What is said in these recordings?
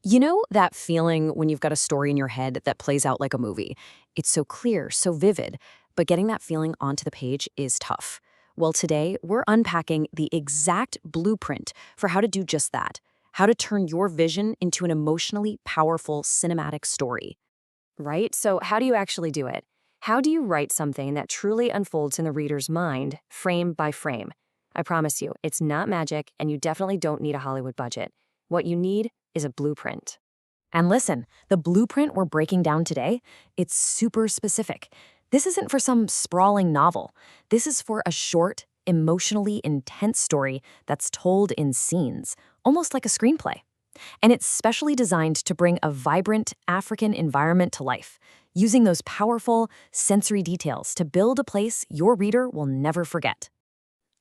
You know that feeling when you've got a story in your head that plays out like a movie? It's so clear, so vivid, but getting that feeling onto the page is tough. Well, today we're unpacking the exact blueprint for how to do just that, how to turn your vision into an emotionally powerful cinematic story. Right? So, how do you actually do it? How do you write something that truly unfolds in the reader's mind, frame by frame? I promise you, it's not magic, and you definitely don't need a Hollywood budget. What you need is a blueprint. And listen, the blueprint we're breaking down today, it's super specific. This isn't for some sprawling novel. This is for a short, emotionally intense story that's told in scenes, almost like a screenplay. And it's specially designed to bring a vibrant African environment to life, using those powerful sensory details to build a place your reader will never forget.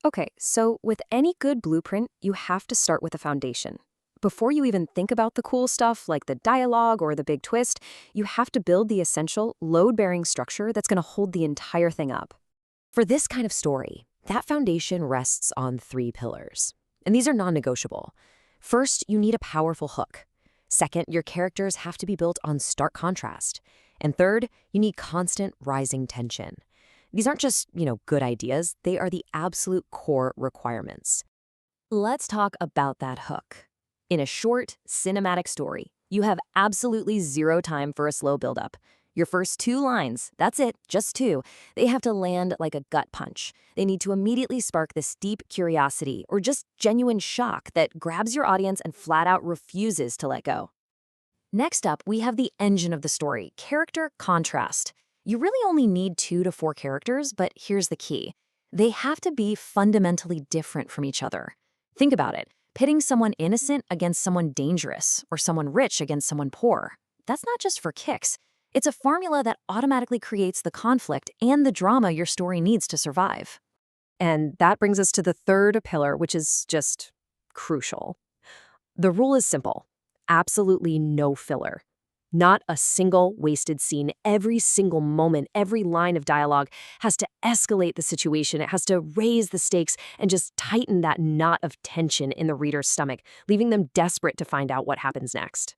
Okay, so with any good blueprint, you have to start with a foundation. Before you even think about the cool stuff like the dialogue or the big twist, you have to build the essential, load-bearing structure that's going to hold the entire thing up. For this kind of story, that foundation rests on three pillars. And these are non-negotiable. First, you need a powerful hook. Second, your characters have to be built on stark contrast. And third, you need constant rising tension. These aren't just, good ideas. They are the absolute core requirements. Let's talk about that hook. In a short, cinematic story, you have absolutely zero time for a slow buildup. Your first two lines, that's it, just two, they have to land like a gut punch. They need to immediately spark this deep curiosity or just genuine shock that grabs your audience and flat out refuses to let go. Next up, we have the engine of the story, character contrast. You really only need 2 to 4 characters, but here's the key. They have to be fundamentally different from each other. Think about it. Pitting someone innocent against someone dangerous or someone rich against someone poor. That's not just for kicks. It's a formula that automatically creates the conflict and the drama your story needs to survive. And that brings us to the third pillar, which is just crucial. The rule is simple. Absolutely no filler. Not a single wasted scene. Every single moment, every line of dialogue has to escalate the situation. It has to raise the stakes and just tighten that knot of tension in the reader's stomach, leaving them desperate to find out what happens next.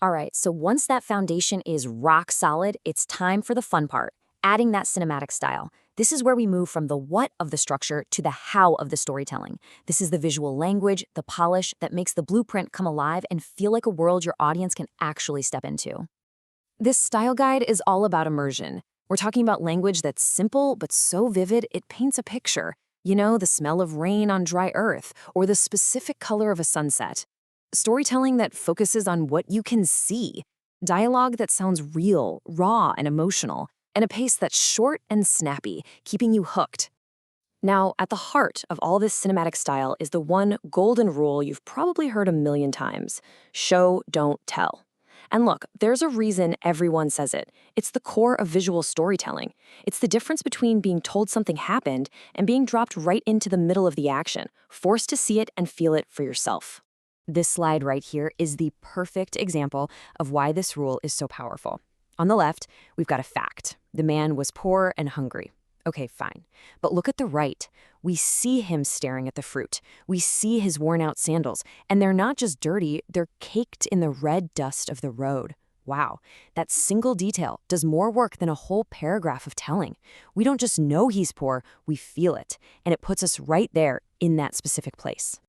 All right, so once that foundation is rock solid, it's time for the fun part, adding that cinematic style. This is where we move from the what of the structure to the how of the storytelling. This is the visual language, the polish that makes the blueprint come alive and feel like a world your audience can actually step into. This style guide is all about immersion. We're talking about language that's simple but so vivid it paints a picture. The smell of rain on dry earth or the specific color of a sunset. Storytelling that focuses on what you can see. Dialogue that sounds real, raw, and emotional. And a pace that's short and snappy, keeping you hooked. Now, at the heart of all this cinematic style is the one golden rule you've probably heard a million times. Show, don't tell. And look, there's a reason everyone says it. It's the core of visual storytelling. It's the difference between being told something happened and being dropped right into the middle of the action, forced to see it and feel it for yourself. This slide right here is the perfect example of why this rule is so powerful. On the left, we've got a fact. The man was poor and hungry. Okay, fine. But look at the right. We see him staring at the fruit. We see his worn-out sandals. And they're not just dirty, they're caked in the red dust of the road. Wow, that single detail does more work than a whole paragraph of telling. We don't just know he's poor, we feel it. And it puts us right there in that specific place.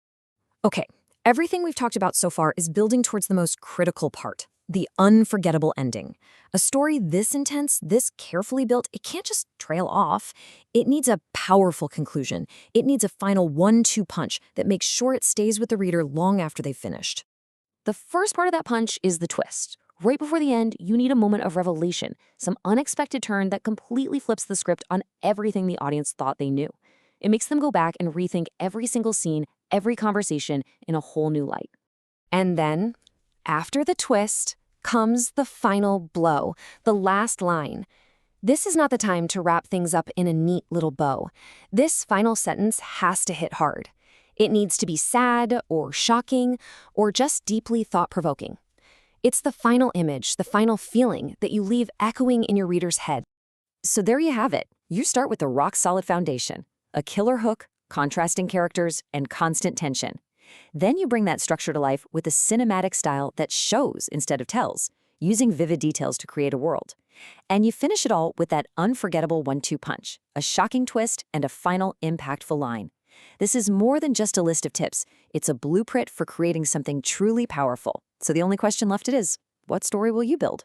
Okay, everything we've talked about so far is building towards the most critical part. The unforgettable ending. A story this intense, this carefully built, it can't just trail off. It needs a powerful conclusion. It needs a final 1-2 punch that makes sure it stays with the reader long after they've finished. The first part of that punch is the twist. Right before the end, you need a moment of revelation, some unexpected turn that completely flips the script on everything the audience thought they knew. It makes them go back and rethink every single scene, every conversation in a whole new light. And then, after the twist, comes the final blow, the last line. This is not the time to wrap things up in a neat little bow. This final sentence has to hit hard. It needs to be sad or shocking or just deeply thought-provoking. It's the final image, the final feeling that you leave echoing in your reader's head. So there you have it. You start with the rock-solid foundation, a killer hook, contrasting characters, and constant tension. Then you bring that structure to life with a cinematic style that shows instead of tells, using vivid details to create a world. And you finish it all with that unforgettable 1-2 punch, a shocking twist, and a final impactful line. This is more than just a list of tips. It's a blueprint for creating something truly powerful. So the only question left is, what story will you build?